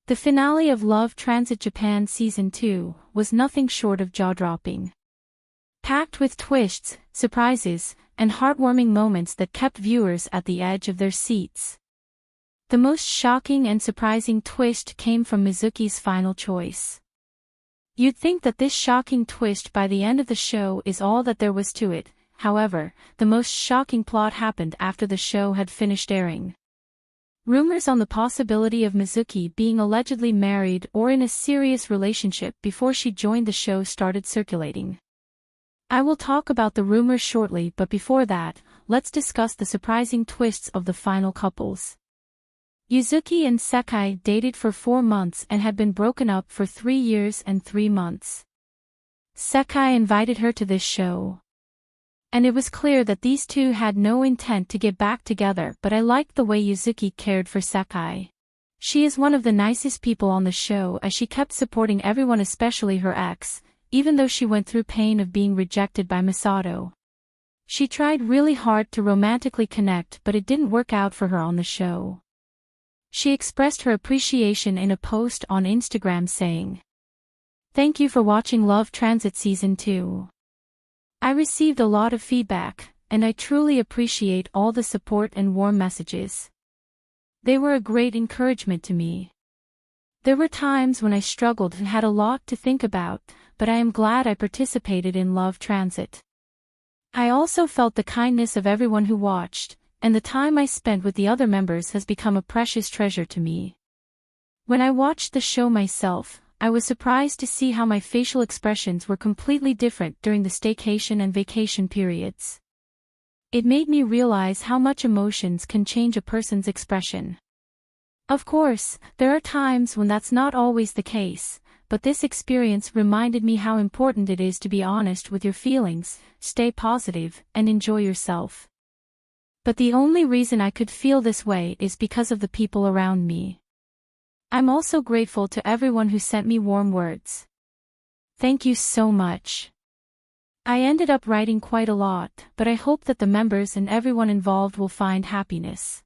The finale of Love Transit Japan Season 2 was nothing short of jaw-dropping. Packed with twists, surprises, and heartwarming moments that kept viewers at the edge of their seats. The most shocking and surprising twist came from Mizuki's final choice. You'd think that this shocking twist by the end of the show is all that there was to it, however, the most shocking plot happened after the show had finished airing. Rumors on the possibility of Mizuki being allegedly married or in a serious relationship before she joined the show started circulating. I will talk about the rumors shortly, but before that, let's discuss the surprising twists of the final couples. Yuzuki and Sakai dated for 4 months and had been broken up for 3 years and 3 months. Sakai invited her to this show. And it was clear that these two had no intent to get back together, but I liked the way Yuzuki cared for Sakai. She is one of the nicest people on the show as she kept supporting everyone, especially her ex, even though she went through pain of being rejected by Masato. She tried really hard to romantically connect, but it didn't work out for her on the show. She expressed her appreciation in a post on Instagram saying, "Thank you for watching Love Transit Season 2. I received a lot of feedback, and I truly appreciate all the support and warm messages. They were a great encouragement to me. There were times when I struggled and had a lot to think about, but I am glad I participated in Love Transit. I also felt the kindness of everyone who watched, and the time I spent with the other members has become a precious treasure to me. When I watched the show myself, I was surprised to see how my facial expressions were completely different during the staycation and vacation periods. It made me realize how much emotions can change a person's expression. Of course, there are times when that's not always the case, but this experience reminded me how important it is to be honest with your feelings, stay positive, and enjoy yourself. But the only reason I could feel this way is because of the people around me. I'm also grateful to everyone who sent me warm words. Thank you so much. I ended up writing quite a lot, but I hope that the members and everyone involved will find happiness.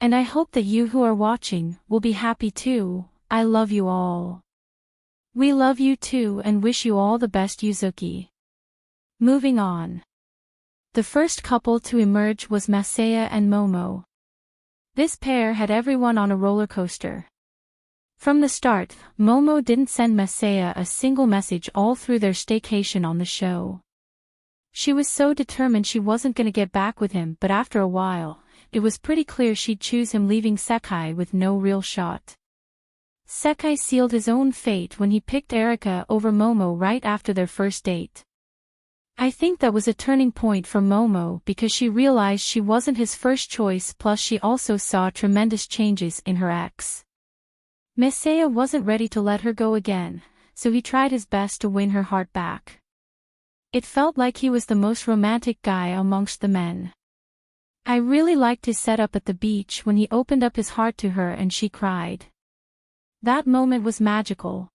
And I hope that you who are watching will be happy too. I love you all. We love you too and wish you all the best, Yuzuki." Moving on. The first couple to emerge was Masa and Momo. This pair had everyone on a roller coaster. From the start, Momo didn't send Masa a single message all through their staycation on the show. She was so determined she wasn't gonna get back with him, but after a while, it was pretty clear she'd choose him, leaving Sakai with no real shot. Sakai sealed his own fate when he picked Erika over Momo right after their first date. I think that was a turning point for Momo because she realized she wasn't his first choice, plus she also saw tremendous changes in her ex. Masa wasn't ready to let her go again, so he tried his best to win her heart back. It felt like he was the most romantic guy amongst the men. I really liked his setup at the beach when he opened up his heart to her and she cried. That moment was magical.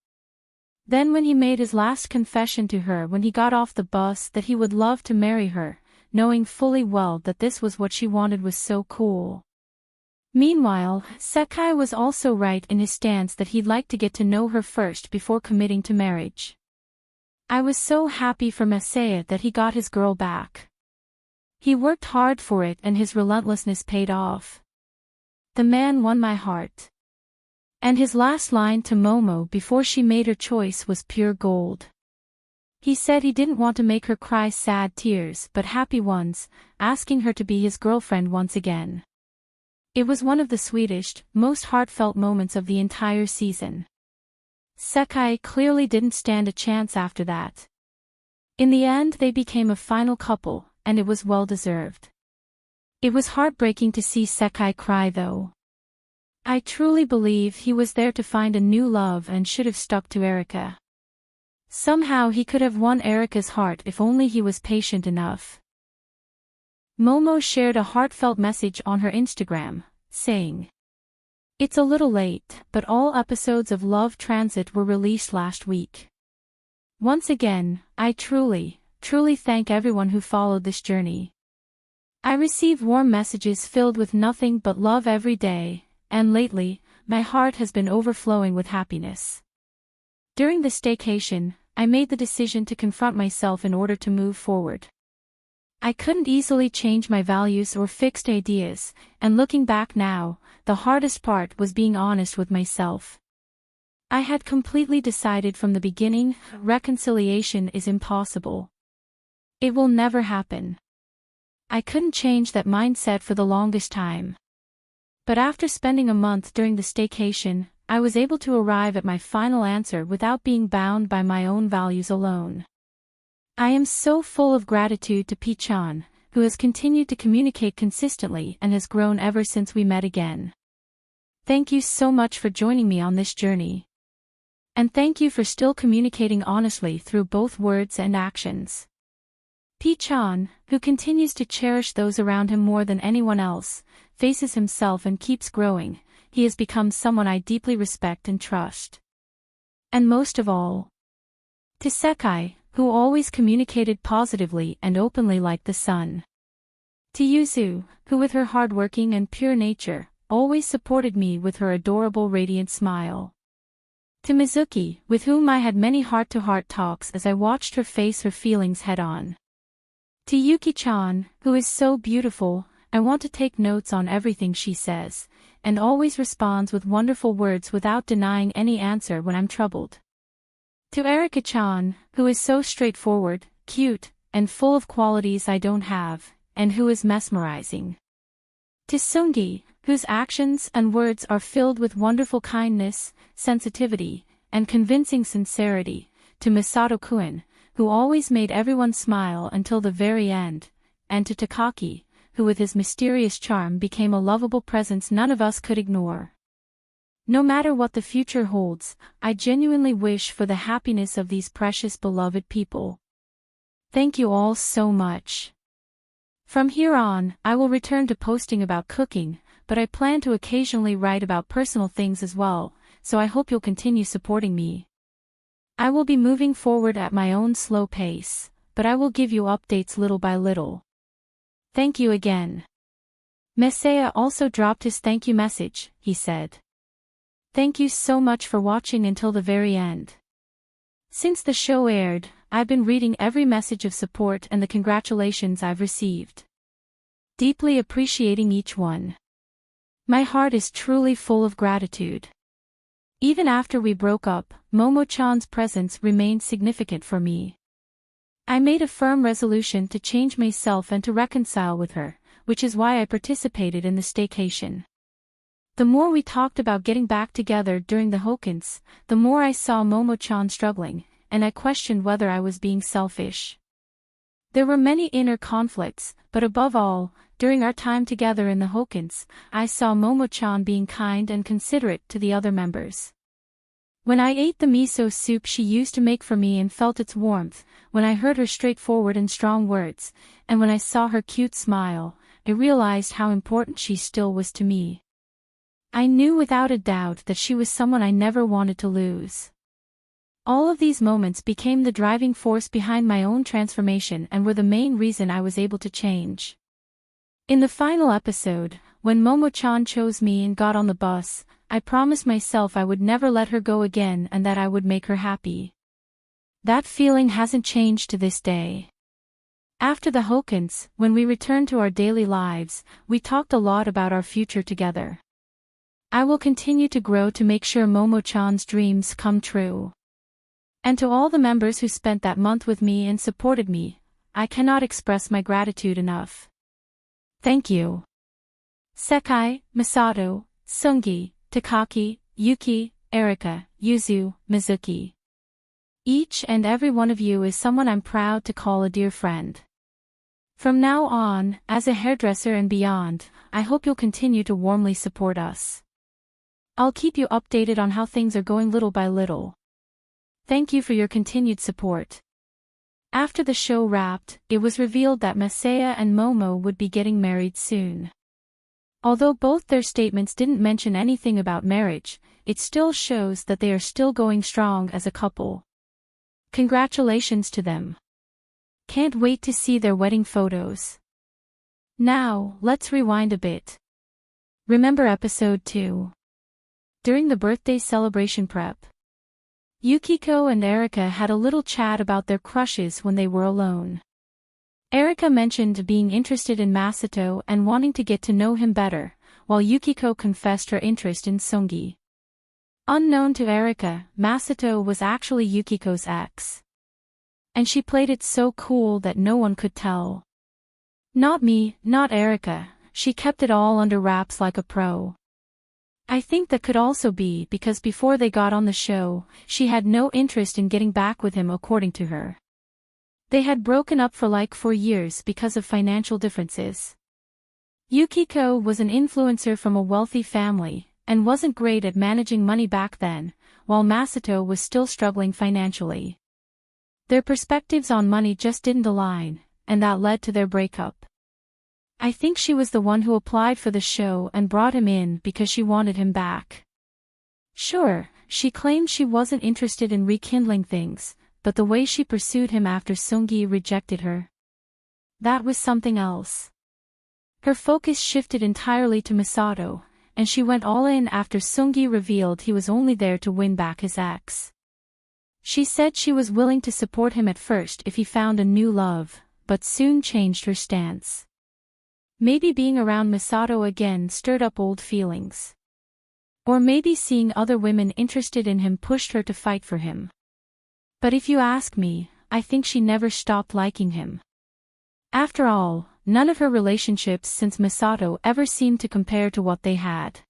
Then when he made his last confession to her when he got off the bus that he would love to marry her, knowing fully well that this was what she wanted, was so cool. Meanwhile, Sakai was also right in his stance that he'd like to get to know her first before committing to marriage. I was so happy for Masa that he got his girl back. He worked hard for it and his relentlessness paid off. The man won my heart. And his last line to Momo before she made her choice was pure gold. He said he didn't want to make her cry sad tears but happy ones, asking her to be his girlfriend once again. It was one of the sweetest, most heartfelt moments of the entire season. Sakai clearly didn't stand a chance after that. In the end, they became a final couple, and it was well deserved. It was heartbreaking to see Sakai cry though. I truly believe he was there to find a new love and should have stuck to Erika. Somehow he could have won Erika's heart if only he was patient enough. Momo shared a heartfelt message on her Instagram, saying, "It's a little late, but all episodes of Love Transit were released last week. Once again, I truly thank everyone who followed this journey. I receive warm messages filled with nothing but love every day, and lately, my heart has been overflowing with happiness. During the staycation, I made the decision to confront myself in order to move forward. I couldn't easily change my values or fixed ideas, and looking back now, the hardest part was being honest with myself. I had completely decided from the beginning, reconciliation is impossible. It will never happen. I couldn't change that mindset for the longest time. But after spending a month during the staycation, I was able to arrive at my final answer without being bound by my own values alone. I am so full of gratitude to P-chan, who has continued to communicate consistently and has grown ever since we met again. Thank you so much for joining me on this journey. And thank you for still communicating honestly through both words and actions. P-chan, who continues to cherish those around him more than anyone else, faces himself and keeps growing. He has become someone I deeply respect and trust. And most of all, to Sakai, who always communicated positively and openly like the sun. To Yuzu, who with her hardworking and pure nature, always supported me with her adorable radiant smile. To Mizuki, with whom I had many heart-to-heart talks as I watched her face her feelings head-on. To Yuki-chan, who is so beautiful, I want to take notes on everything she says, and always responds with wonderful words without denying any answer when I'm troubled. To Erika-chan, who is so straightforward, cute, and full of qualities I don't have, and who is mesmerizing. To Sungi, whose actions and words are filled with wonderful kindness, sensitivity, and convincing sincerity. To Misato-kun, who always made everyone smile until the very end, and to Takaki, who with his mysterious charm became a lovable presence none of us could ignore. No matter what the future holds, I genuinely wish for the happiness of these precious beloved people. Thank you all so much. From here on, I will return to posting about cooking, but I plan to occasionally write about personal things as well, so I hope you'll continue supporting me. I will be moving forward at my own slow pace, but I will give you updates little by little. Thank you again. Masa also dropped his thank you message, he said. Thank you so much for watching until the very end. Since the show aired, I've been reading every message of support and the congratulations I've received. Deeply appreciating each one. My heart is truly full of gratitude. Even after we broke up, Momo-chan's presence remained significant for me. I made a firm resolution to change myself and to reconcile with her, which is why I participated in the staycation. The more we talked about getting back together during the Hokins, the more I saw Momo-chan struggling, and I questioned whether I was being selfish. There were many inner conflicts, but above all, during our time together in the Hokins, I saw Momo-chan being kind and considerate to the other members. When I ate the miso soup she used to make for me and felt its warmth, when I heard her straightforward and strong words, and when I saw her cute smile, I realized how important she still was to me. I knew without a doubt that she was someone I never wanted to lose. All of these moments became the driving force behind my own transformation and were the main reason I was able to change. In the final episode, when Momo-chan chose me and got on the bus, I promised myself I would never let her go again and that I would make her happy. That feeling hasn't changed to this day. After the Hokins, when we returned to our daily lives, we talked a lot about our future together. I will continue to grow to make sure Momo-chan's dreams come true. And to all the members who spent that month with me and supported me, I cannot express my gratitude enough. Thank you. Sakai, Masato, Sungi, Takaki, Yuki, Erika, Yuzu, Mizuki. Each and every one of you is someone I'm proud to call a dear friend. From now on, as a hairdresser and beyond, I hope you'll continue to warmly support us. I'll keep you updated on how things are going little by little. Thank you for your continued support. After the show wrapped, it was revealed that Masa and Momo would be getting married soon. Although both their statements didn't mention anything about marriage, it still shows that they are still going strong as a couple. Congratulations to them. Can't wait to see their wedding photos. Now, let's rewind a bit. Remember episode 2? During the birthday celebration prep, Yukiko and Erika had a little chat about their crushes when they were alone. Erika mentioned being interested in Masato and wanting to get to know him better, while Yukiko confessed her interest in Sungi. Unknown to Erika, Masato was actually Yukiko's ex. And she played it so cool that no one could tell. Not me, not Erika, she kept it all under wraps like a pro. I think that could also be because before they got on the show, she had no interest in getting back with him according to her. They had broken up for like 4 years because of financial differences. Yukiko was an influencer from a wealthy family, and wasn't great at managing money back then, while Masato was still struggling financially. Their perspectives on money just didn't align, and that led to their breakup. I think she was the one who applied for the show and brought him in because she wanted him back. Sure, she claimed she wasn't interested in rekindling things, but the way she pursued him after Sungi rejected her. That was something else. Her focus shifted entirely to Masato, and she went all in after Sungi revealed he was only there to win back his ex. She said she was willing to support him at first if he found a new love, but soon changed her stance. Maybe being around Masato again stirred up old feelings. Or maybe seeing other women interested in him pushed her to fight for him. But if you ask me, I think she never stopped liking him. After all, none of her relationships since Masato ever seemed to compare to what they had.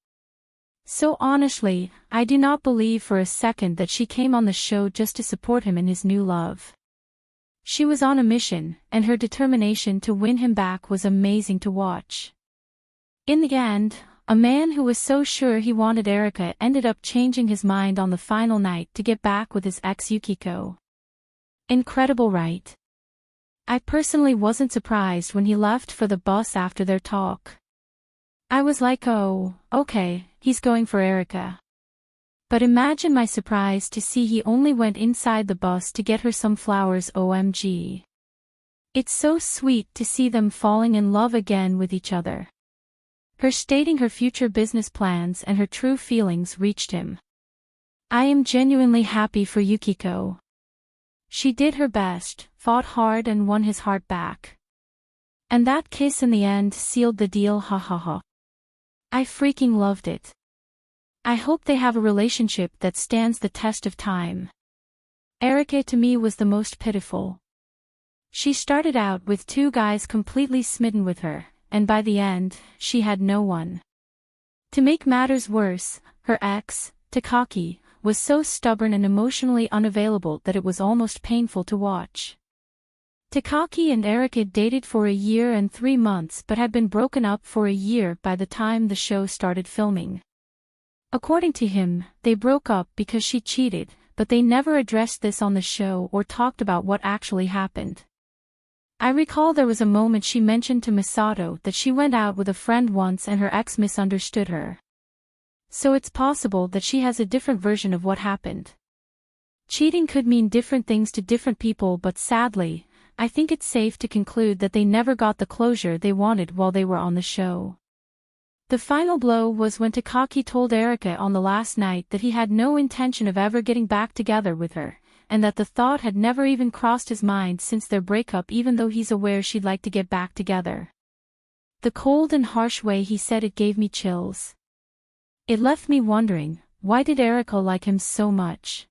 So honestly, I do not believe for a second that she came on the show just to support him in his new love. She was on a mission, and her determination to win him back was amazing to watch. In the end, a man who was so sure he wanted Erika ended up changing his mind on the final night to get back with his ex Yukiko. Incredible, right? I personally wasn't surprised when he left for the bus after their talk. I was like, oh, okay, he's going for Erika. But imagine my surprise to see he only went inside the bus to get her some flowers. OMG. It's so sweet to see them falling in love again with each other. Her stating her future business plans and her true feelings reached him. I am genuinely happy for Yukiko. She did her best, fought hard and won his heart back. And that kiss in the end sealed the deal, ha ha ha. I freaking loved it. I hope they have a relationship that stands the test of time. Erika to me was the most pitiful. She started out with 2 guys completely smitten with her, and by the end, she had no one. To make matters worse, her ex, Takaki, was so stubborn and emotionally unavailable that it was almost painful to watch. Takaki and Erika dated for 1 year and 3 months but had been broken up for 1 year by the time the show started filming. According to him, they broke up because she cheated, but they never addressed this on the show or talked about what actually happened. I recall there was a moment she mentioned to Masato that she went out with a friend once and her ex misunderstood her. So it's possible that she has a different version of what happened. Cheating could mean different things to different people, but sadly, I think it's safe to conclude that they never got the closure they wanted while they were on the show. The final blow was when Takaki told Erika on the last night that he had no intention of ever getting back together with her, and that the thought had never even crossed his mind since their breakup, even though he's aware she'd like to get back together. The cold and harsh way he said it gave me chills. It left me wondering, why did Erika like him so much?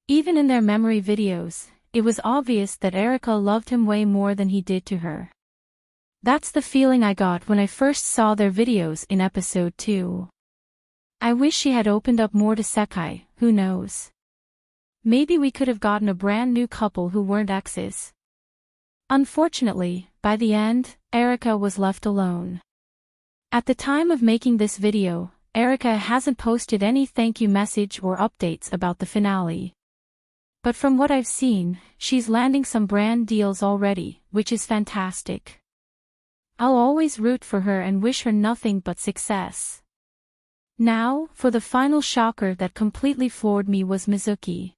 Even in their memory videos, it was obvious that Erika loved him way more than he did to her. That's the feeling I got when I first saw their videos in episode 2. I wish she had opened up more to Sakai, who knows? Maybe we could have gotten a brand new couple who weren't exes. Unfortunately, by the end, Erika was left alone. At the time of making this video, Erika hasn't posted any thank you message or updates about the finale. But from what I've seen, she's landing some brand deals already, which is fantastic. I'll always root for her and wish her nothing but success. Now, for the final shocker that completely floored me was Mizuki.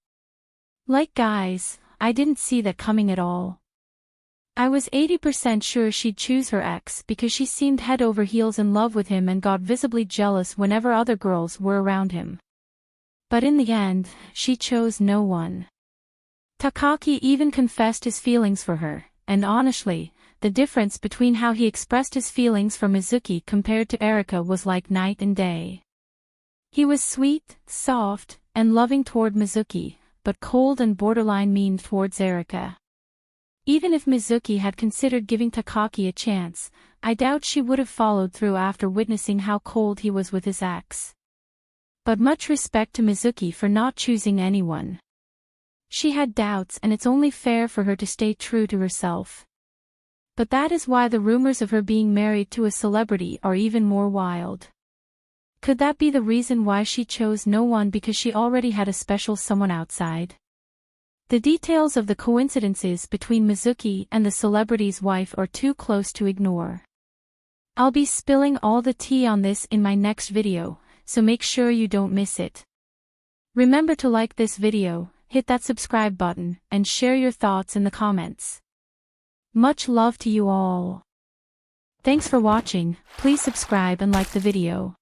Like guys, I didn't see that coming at all. I was 80% sure she'd choose her ex because she seemed head over heels in love with him and got visibly jealous whenever other girls were around him. But in the end, she chose no one. Takaki even confessed his feelings for her, and honestly, the difference between how he expressed his feelings for Mizuki compared to Erika was like night and day. He was sweet, soft, and loving toward Mizuki, but cold and borderline mean towards Erika. Even if Mizuki had considered giving Takaki a chance, I doubt she would have followed through after witnessing how cold he was with his ex. But much respect to Mizuki for not choosing anyone. She had doubts and it's only fair for her to stay true to herself. But that is why the rumors of her being married to a celebrity are even more wild. Could that be the reason why she chose no one, because she already had a special someone outside? The details of the coincidences between Mizuki and the celebrity's wife are too close to ignore. I'll be spilling all the tea on this in my next video, so make sure you don't miss it. Remember to like this video, hit that subscribe button, and share your thoughts in the comments. Much love to you all. Thanks for watching, please subscribe and like the video.